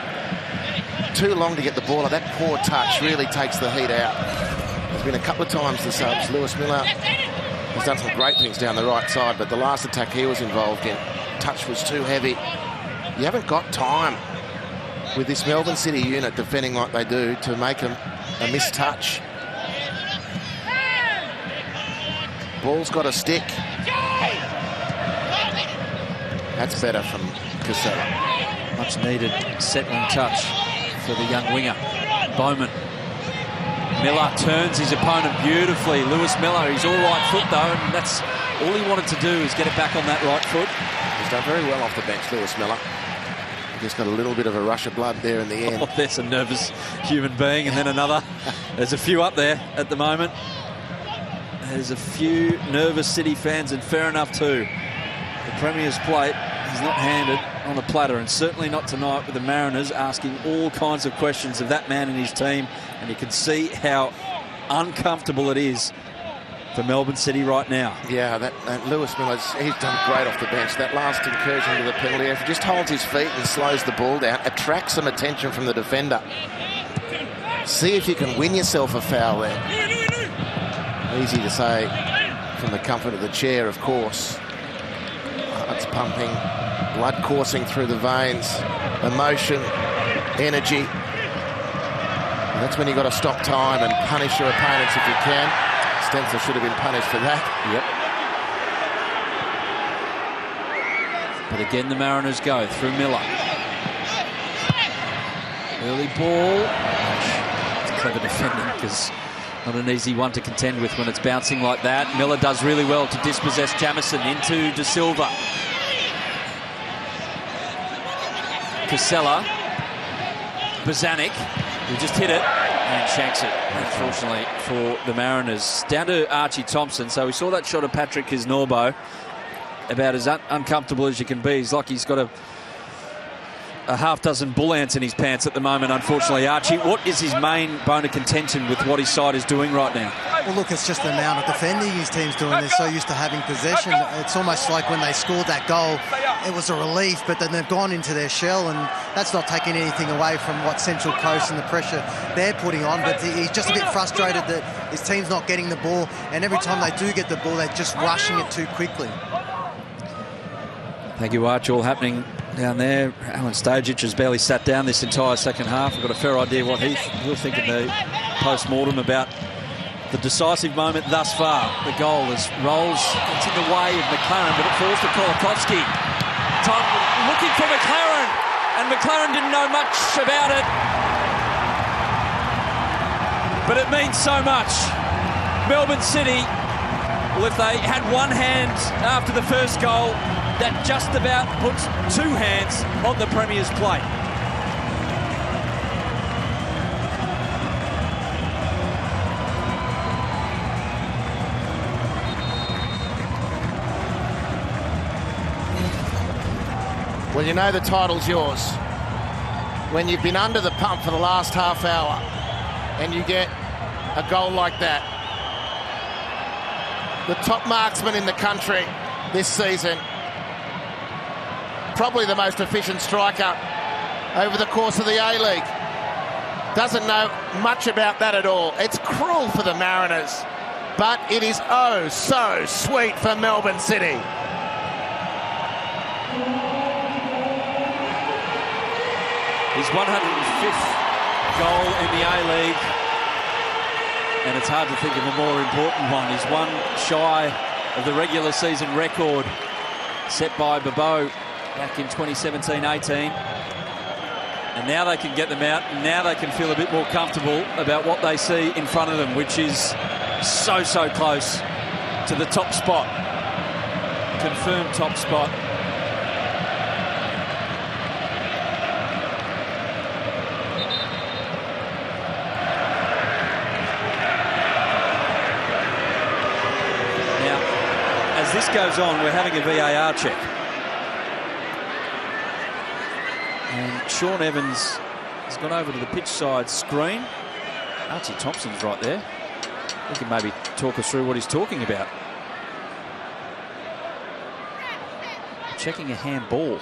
Too long to get the ball. That poor touch really takes the heat out. There's been a couple of times the subs. Lewis Miller has done some great things down the right side, but the last attack he was involved in, touch was too heavy. You haven't got time with this Melbourne City unit defending like they do to make a missed touch. Ball's got to stick. That's better from Casella. Much needed settling touch for the young winger. Bowman. Miller turns his opponent beautifully. Lewis Miller, he's all right foot though, and that's all he wanted to do is get it back on that right foot. He's done very well off the bench, Lewis Miller. Just got a little bit of a rush of blood there in the end. Oh, there's a nervous human being, and then another. There's a few up there at the moment. There's a few nervous City fans, and fair enough too. The Premier's plate is not handed on the platter, and certainly not tonight with the Mariners asking all kinds of questions of that man and his team, and you can see how uncomfortable it is for Melbourne City right now. Yeah, that Lewis Miller, he's done great off the bench. That last incursion to the penalty, if he just holds his feet and slows the ball down, attracts some attention from the defender. See if you can win yourself a foul there. Easy to say from the comfort of the chair, of course. Heart's pumping, blood coursing through the veins, emotion, energy. And that's when you've got to stop time and punish your opponents if you can. Stensler should have been punished for that. Yep. But again, the Mariners go through Miller. Early ball. It's clever defending because not an easy one to contend with when it's bouncing like that. Miller does really well to dispossess Jamison into De Silva. Casella. Bozanic, who just hit it and shanks it, unfortunately, for the Mariners. Down to Archie Thompson. So we saw that shot of Patrick Kisnorbo, about as uncomfortable as you can be. He's like he's got a half dozen bull ants in his pants at the moment, unfortunately. Archie, what is his main bone of contention with what his side is doing right now? Well, look, it's just the amount of defending his team's doing. They're so used to having possession. It's almost like when they scored that goal, it was a relief, but then they've gone into their shell, and that's not taking anything away from what Central Coast and the pressure they're putting on. But he's just a bit frustrated that his team's not getting the ball, and every time they do get the ball, they're just rushing it too quickly. Thank you, Arch. All happening down there. Alan Stajic has barely sat down this entire second half. I've got a fair idea what he'll think in the post-mortem about the decisive moment thus far. The goal is rolls. It's in the way of McLaren, but it falls to Kolakowski. Time looking for McLaren, and McLaren didn't know much about it. But it means so much. Melbourne City, well, if they had one hand after the first goal, that just about puts two hands on the Premier's plate. Well, you know the title's yours. When you've been under the pump for the last half hour and you get a goal like that. The top marksman in the country this season. Probably the most efficient striker over the course of the A-League. Doesn't know much about that at all. It's cruel for the Mariners, but it is oh so sweet for Melbourne City. His 105th goal in the A-League, and it's hard to think of a more important one. He's one shy of the regular season record set by Bobo back in 2017-18. And now they can get them out, and now they can feel a bit more comfortable about what they see in front of them, which is so close to the top spot. Confirmed top spot. Now, as this goes on, we're having a VAR check. And Sean Evans has gone over to the pitch side screen. Archie Thompson's right there. He can maybe talk us through what he's talking about. Checking a handball.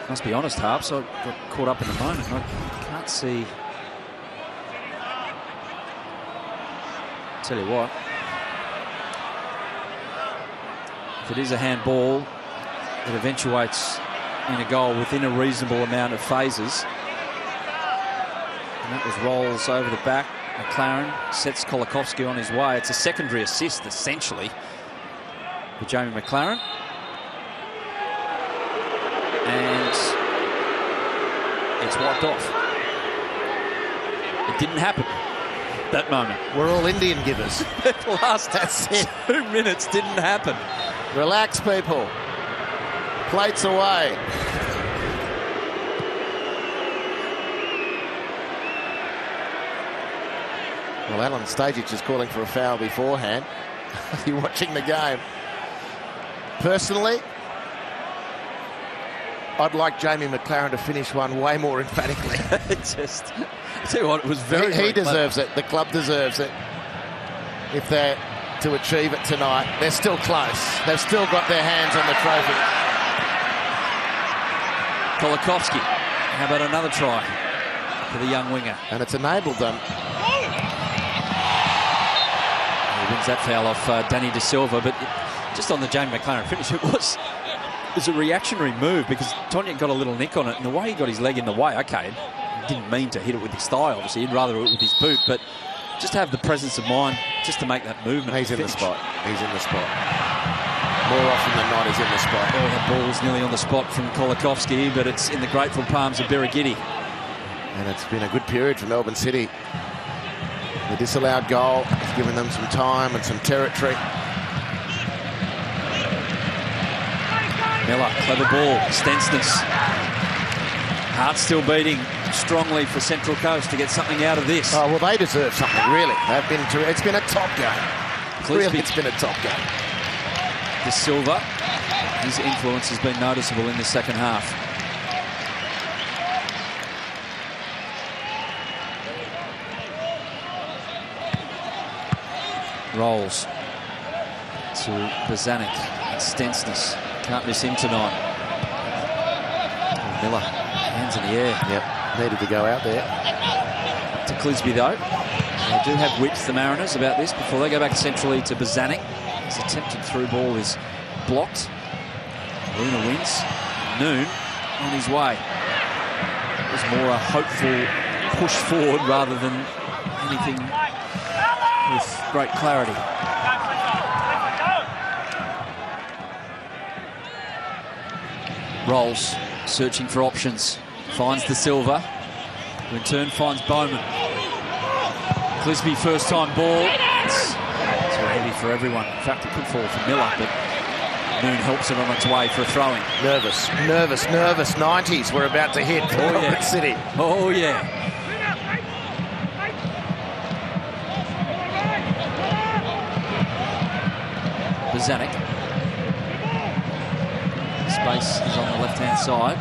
Must be honest, Harps, I got caught up in the moment. I can't see. Tell you what. If it is a handball, it eventuates in a goal within a reasonable amount of phases. And that was rolls over the back. McLaren sets Kolakowski on his way. It's a secondary assist, essentially, for Jamie McLaren. And it's wiped off. It didn't happen, that moment. We're all Indian givers. The last That's it. 2 minutes didn't happen. Relax, people. Plates away. Well, Alan Stajic is calling for a foul beforehand. Are you watching the game? Personally, I'd like Jamie McLaren to finish one way more emphatically. Just, I tell you what, it was very, He deserves it. The club deserves it. If they're to achieve it tonight, they're still close. They've still got their hands on the trophy. Kolakowski, how about another try for the young winger? And it's enabled them. He wins that foul off Danny De Silva, but just on the Jamie McLaren finish, it was a reactionary move because Tonyan got a little nick on it, and the way he got his leg in the way, okay, he didn't mean to hit it with his thigh, obviously, he'd rather hit it with his boot, but just have the presence of mind just to make that movement. He's in the spot. He's in the spot. More often than not, he's in the spot. Oh, the ball's nearly on the spot from Kolakowski, but it's in the grateful palms of Birigidi. And it's been a good period for Melbourne City. The disallowed goal has given them some time and some territory. Miller, clever ball, Stensness. Heart still beating strongly for Central Coast to get something out of this. Oh, well, they deserve something, really. It's been a top game. Really, it's been a top game. De Silva, his influence has been noticeable in the second half. Rolls to Bozanic and Stensness. Can't miss him tonight. Miller, hands in the air. Yep, needed to go out there. To Clisby, though. They do have width, the Mariners, about this before they go back centrally to Bozanic. His attempted through ball is blocked. Luna wins. Noon on his way. It was more a hopeful push forward rather than anything with great clarity. Rolls, searching for options. Finds De Silva. Who in turn finds Bowman. Clisby, first time ball. It's too heavy for everyone. In fact, it could fall for Miller, but Noon helps it on its way for a throw-in. Nervous. 90s we're about to hit for Melbourne City. Oh, yeah. Bozanic. Space is on the left-hand side.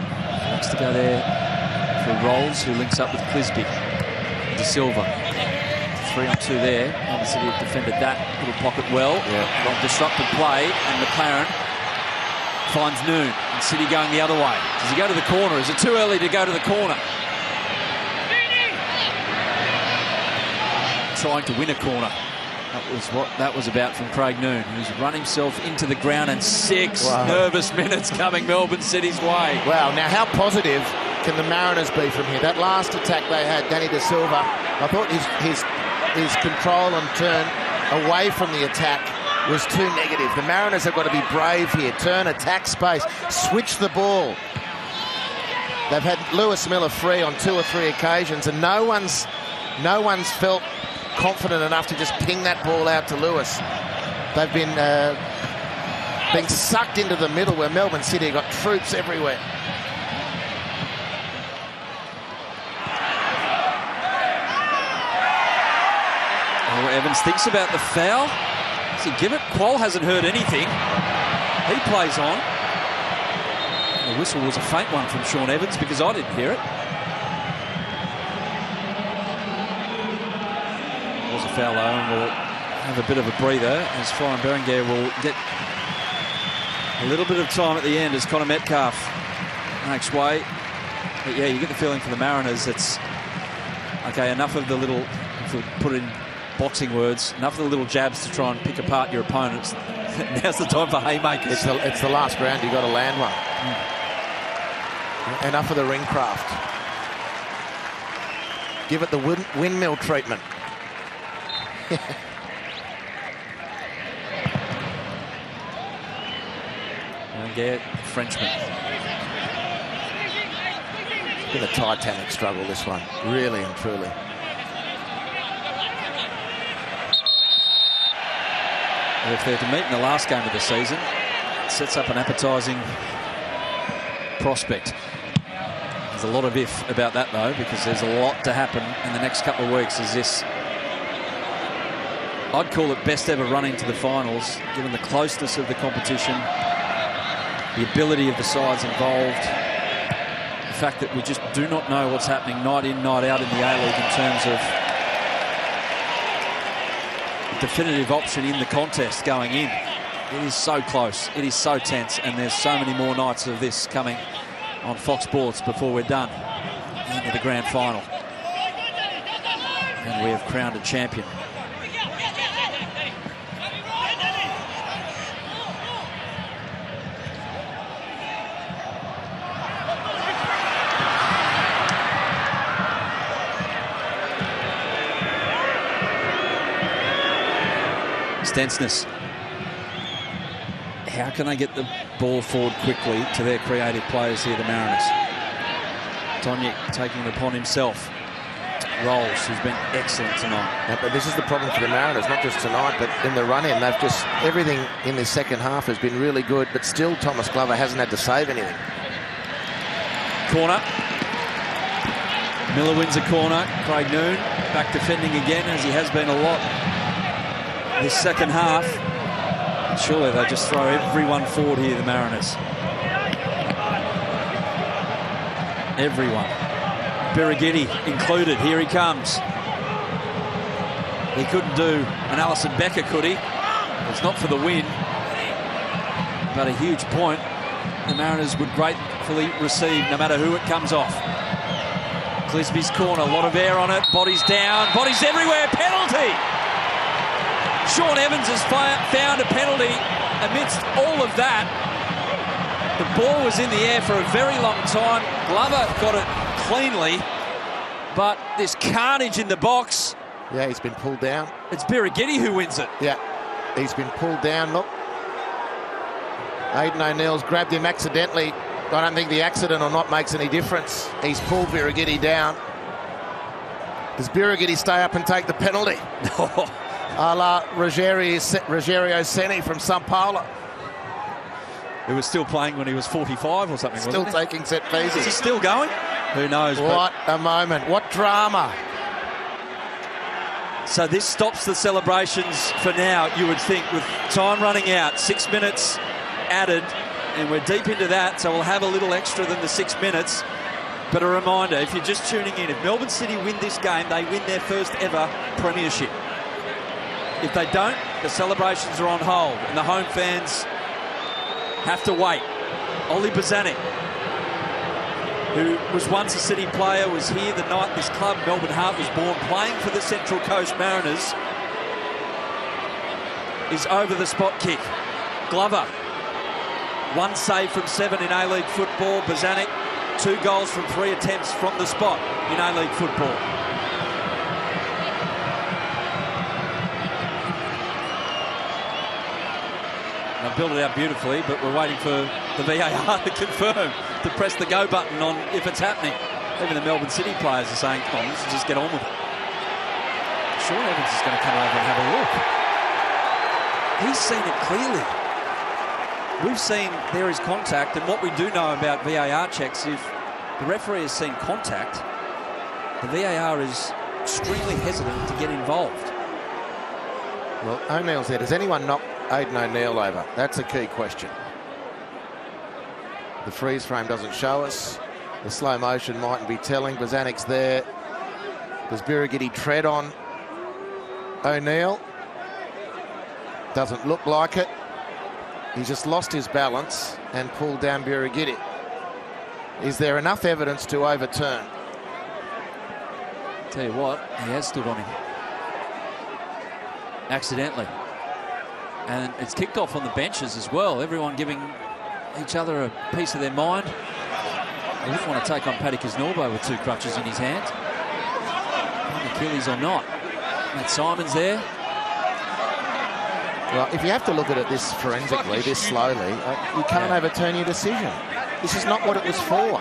Wants to go there for Rolls, who links up with Clisby. De Silva. 3-on-2 there. Melbourne City have defended that little pocket well. Yeah. Long disrupted play, and McLaren finds Noon. And City going the other way. Does he go to the corner? Is it too early to go to the corner? Trying to win a corner. That was what that was about from Craig Noon, who's run himself into the ground, and 6 nervous minutes coming Melbourne City's way. Wow, now how positive can the Mariners be from here? That last attack they had, Danny De Silva, I thought his control and turn away from the attack was too negative. The Mariners have got to be brave here. Turn, attack space, switch the ball. They've had Lewis Miller free on 2 or 3 occasions, and no one's felt confident enough to just ping that ball out to Lewis. They've been being sucked into the middle where Melbourne City have got troops everywhere. Oh, Evans thinks about the foul. Does he give it? Qual hasn't heard anything. He plays on. The whistle was a faint one from Sean Evans because I didn't hear it. It was a foul though, and we'll have a bit of a breather as Florian Berenguer will get a little bit of time at the end as Connor Metcalf makes way. But yeah, you get the feeling for the Mariners it's okay, enough of the little, if we put it in boxing words, enough of the little jabs to try and pick apart your opponents. Now's the time for haymakers. It's the last round, you've got to land one. Enough of the ring craft. Give it the windmill treatment. Berenguer, Frenchman. It's been a titanic struggle, this one, really and truly. If they're to meet in the last game of the season, it sets up an appetising prospect. There's a lot of if about that though, because there's a lot to happen in the next couple of weeks as this, I'd call it best ever run into the finals, given the closeness of the competition, the ability of the sides involved, the fact that we just do not know what's happening night in, night out in the A-League in terms of definitive option in the contest going in. It is so close, it is so tense, and there's so many more nights of this coming on Fox Sports before we're done into the grand final. And we have crowned a champion. Stensness. How can they get the ball forward quickly to their creative players here, the Mariners? Tonic taking it upon himself. Rolls, who's been excellent tonight. Yeah, but this is the problem for the Mariners, not just tonight, but in the run-in. They've just, everything in this second half has been really good, but still Thomas Glover hasn't had to save anything. Corner. Miller wins a corner. Craig Noon back defending again, as he has been a lot this second half. Surely they just throw everyone forward here, the Mariners. Everyone. Birighitti included. Here he comes. He couldn't do an Alison Becker, could he? It's not for the win, but a huge point the Mariners would gratefully receive no matter who it comes off. Clisby's corner, a lot of air on it. Bodies down, bodies everywhere. Penalty! Sean Evans has found a penalty amidst all of that. The ball was in the air for a very long time. Glover got it cleanly, but this carnage in the box. Yeah, he's been pulled down. It's Birighitti who wins it. Yeah, he's been pulled down. Look, Aidan O'Neill's grabbed him accidentally. I don't think the accident or not makes any difference. He's pulled Birighitti down. Does Birighitti stay up and take the penalty? A la Rogerio Ceni from Sao Paulo. Who was still playing when he was 45 or something, Still wasn't he? taking set pieces. Is he still going? Who knows? What a moment. What drama. So this stops the celebrations for now, you would think, with time running out. 6 minutes added, and we're deep into that, so we'll have a little extra than the 6 minutes. But a reminder, if you're just tuning in, if Melbourne City win this game, they win their first ever premiership. If they don't, the celebrations are on hold, and the home fans have to wait. Oli Bozanic, who was once a City player, was here the night this club, Melbourne Heart, was born, playing for the Central Coast Mariners, is over the spot kick. Glover, 1 save from 7 in A-League football. Bozanic, 2 goals from 3 attempts from the spot in A-League football. Now built it out beautifully, but we're waiting for the VAR to confirm, to press the go button on if it's happening. Even the Melbourne City players are saying, come on, let's just get on with it. Sean Evans is going to come over and have a look. He's seen it clearly. We've seen there is contact, and what we do know about VAR checks, if the referee has seen contact, the VAR is extremely hesitant to get involved. Well, O'Neill's there. Does anyone knock Aidan O'Neill over? That's a key question. The freeze frame doesn't show us. The slow motion mightn't be telling. Bazanik's there. Does Birigidi tread on O'Neill? Doesn't look like it. He just lost his balance and pulled down Birigidi. Is there enough evidence to overturn? Tell you what, he has stood on him. Accidentally. And it's kicked off on the benches as well. Everyone giving each other a piece of their mind. He wouldn't want to take on Paddy Kisnorbo with 2 crutches in his hand. Achilles or not. Matt Simon's there. Well, if you have to look at it this forensically, this slowly, you can't overturn your decision. This is not what it was for.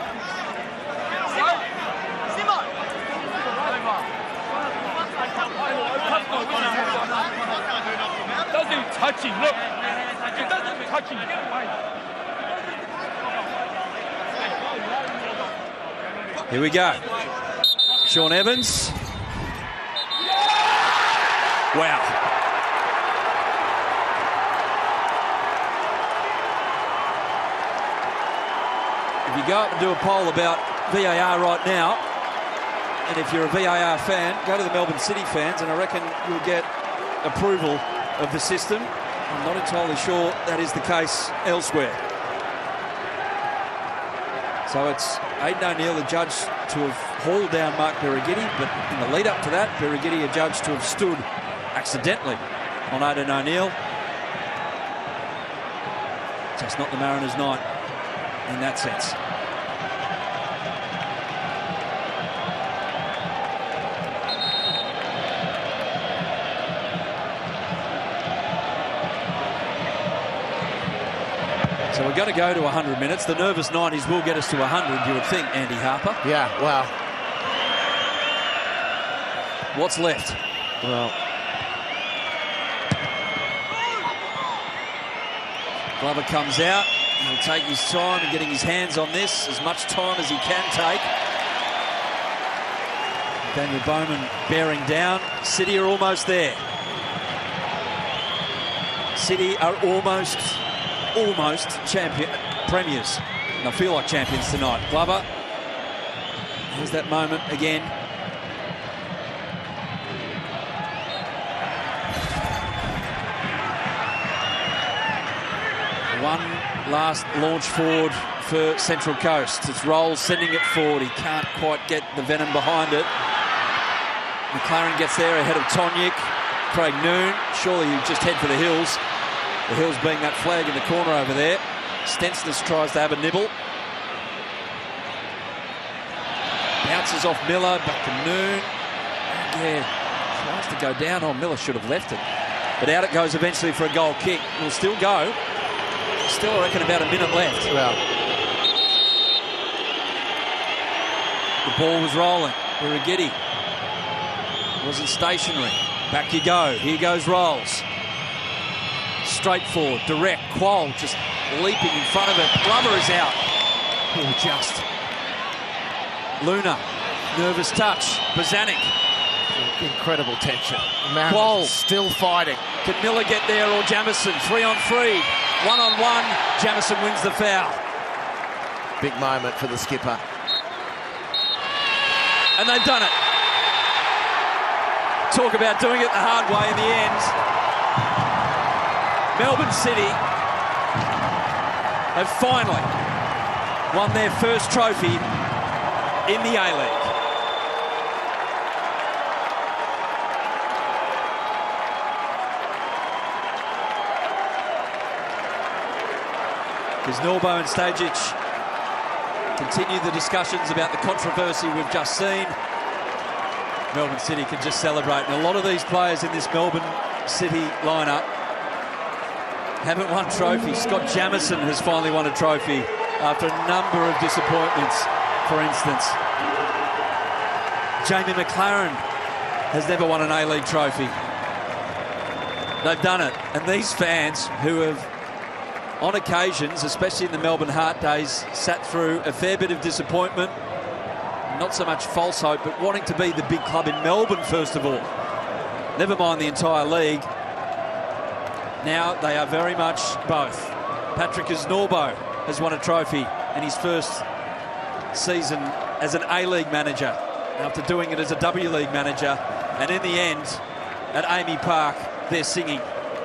Doesn't touch him, look. It doesn't touch him. Get away. Here we go. Sean Evans. Wow. If you go up and do a poll about VAR right now, and if you're a VAR fan, go to the Melbourne City fans, and I reckon you'll get approval of the system. I'm not entirely sure that is the case elsewhere. So it's Aidan O'Neill adjudged to have hauled down Mark Birigidi, but in the lead up to that, Birigidi adjudged to have stood accidentally on Aidan O'Neill. Just not the Mariners' night in that sense. So we're going to go to 100 minutes. The nervous 90s will get us to 100, you would think, Andy Harper. Yeah, well. What's left? Well. Glover comes out. He'll take his time in getting his hands on this, as much time as he can take. Daniel Bowman bearing down. City are almost there. City are almost premiers. And I feel like champions tonight. Glover. Here's that moment again. One last launch forward for Central Coast. It's Rolls sending it forward. He can't quite get the venom behind it. McLaren gets there ahead of Tonyik. Craig Noon. Surely you just head for the Hills. The Hills being that flag in the corner over there. Stensness tries to have a nibble. Bounces off Miller, back to Noon. Yeah, tries to go down. Oh, Miller should have left it. But out it goes eventually for a goal kick. Will still go. Still, I reckon, about a minute left. Well. The ball was rolling. Birigidi wasn't stationary. Back you go. Here goes Rolls. Straightforward, direct. Quoll just leaping in front of it. Glover is out. Oh, just. Luna, nervous touch. Bazanik. Incredible tension. Quoll still fighting. Can Miller get there or Jamison? 3-on-3. 1-on-1. Jamison wins the foul. Big moment for the skipper. And they've done it. Talk about doing it the hard way in the end. Melbourne City have finally won their first trophy in the A-League. Kisnorbo and Stajic continue the discussions about the controversy we've just seen. Melbourne City can just celebrate. And a lot of these players in this Melbourne City lineup haven't won trophies. Scott Jamieson has finally won a trophy after a number of disappointments, for instance. Jamie McLaren has never won an A-League trophy. They've done it. And these fans who have, on occasions, especially in the Melbourne Heart days, sat through a fair bit of disappointment, not so much false hope, but wanting to be the big club in Melbourne, first of all. Never mind the entire league. Now they are very much both. Patrick Osnorbo has won a trophy in his first season as an A-League manager, after doing it as a W-League manager. And in the end, at Amy Park, they're singing.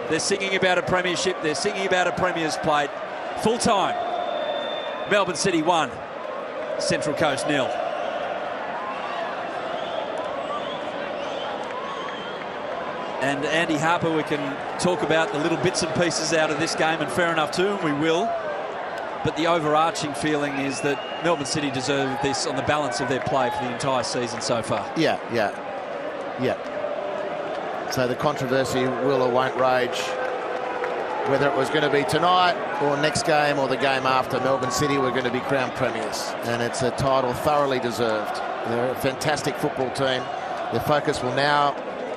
They're singing about a premiership. They're singing about a Premier's Plate. Full time. Melbourne City 1, Central Coast 0. And Andy Harper, we can talk about the little bits and pieces out of this game, and fair enough too, and we will. But the overarching feeling is that Melbourne City deserve this on the balance of their play for the entire season so far. Yeah. So the controversy will or won't rage, whether it was going to be tonight or next game or the game after. Melbourne City were going to be crowned premiers, and it's a title thoroughly deserved. They're a fantastic football team. Their focus will now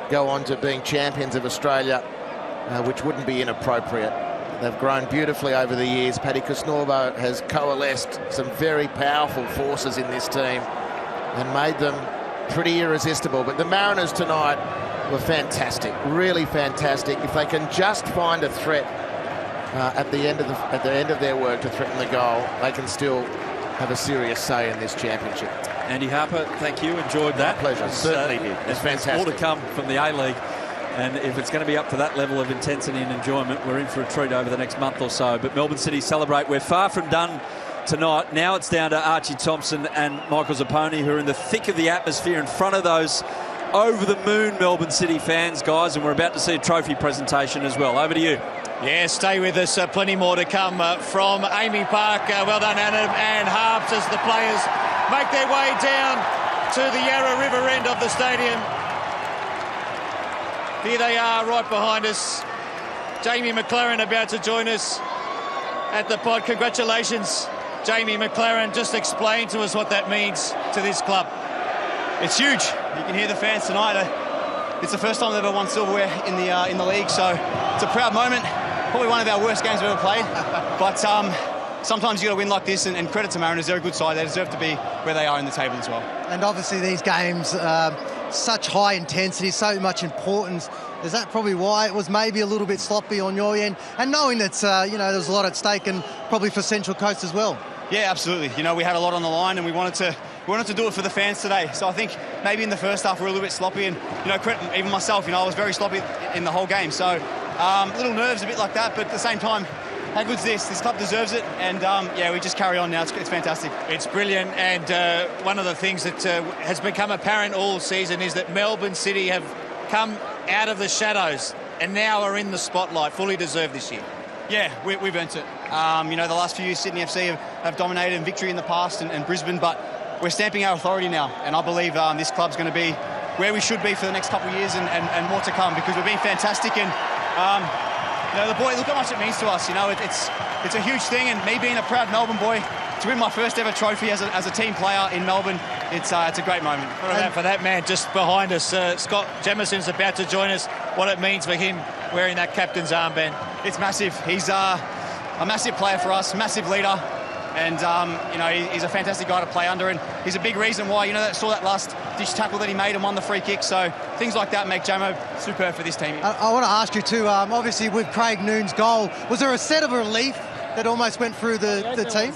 go on to being champions of Australia, which wouldn't be inappropriate. They've grown beautifully over the years. Paddy Kusnorbo has coalesced some very powerful forces in this team and made them pretty irresistible. But the Mariners tonight were fantastic, really fantastic. If they can just find a threat at the end of their work to threaten the goal, they can still have a serious say in this championship. Andy Harper, thank you. Enjoyed that. My pleasure. Certainly did. It's fantastic. More to come from the A-League. And if it's going to be up to that level of intensity and enjoyment, we're in for a treat over the next month or so. But Melbourne City celebrate. We're far from done tonight. Now it's down to Archie Thompson and Michael Zapponi, who are in the thick of the atmosphere in front of those over-the-moon Melbourne City fans, guys. And we're about to see a trophy presentation as well. Over to you. Yeah, stay with us. Plenty more to come from Amy Park. Well done, Adam and Harps, as the players make their way down to the Yarra River end of the stadium. Here they are right behind us. Jamie McLaren about to join us at the pod. Congratulations, Jamie McLaren. Just explain to us what that means to this club. It's huge. You can hear the fans tonight. It's the first time they've ever won silverware in the league, so it's a proud moment. Probably one of our worst games we've ever played, but sometimes you got to win like this, and credit to Mariners. They're a good side. They deserve to be where they are in the table as well. And obviously these games, such high intensity, so much importance. Is that probably why it was maybe a little bit sloppy on your end? And knowing that there's a lot at stake, and probably for Central Coast as well. Yeah, absolutely. We had a lot on the line, and we wanted to do it for the fans today. So I think maybe in the first half we're a little bit sloppy, and credit even myself. I was very sloppy in the whole game. So little nerves, a bit like that, but at the same time, how good's this? This club deserves it, and we just carry on now. It's fantastic. It's brilliant, and one of the things that has become apparent all season is that Melbourne City have come out of the shadows and now are in the spotlight. Fully deserved this year. Yeah, we've earned it. The last few years Sydney FC have dominated in victory in the past, and Brisbane, but we're stamping our authority now, and I believe this club's going to be where we should be for the next couple of years, and more to come, because we've been fantastic. And the boy, look how much it means to us. It's a huge thing, and me being a proud Melbourne boy, to win my first ever trophy as a team player in Melbourne, it's a great moment. For that man just behind us, Scott Jamison's about to join us. What it means for him wearing that captain's armband. It's massive. He's a massive player for us, massive leader, and he's a fantastic guy to play under, and he's a big reason why saw that last ditch tackle that he made and won the free kick. So things like that make Jamo superb for this team. I want to ask you too, obviously with Craig Noon's goal, was there a set of relief that almost went through the team?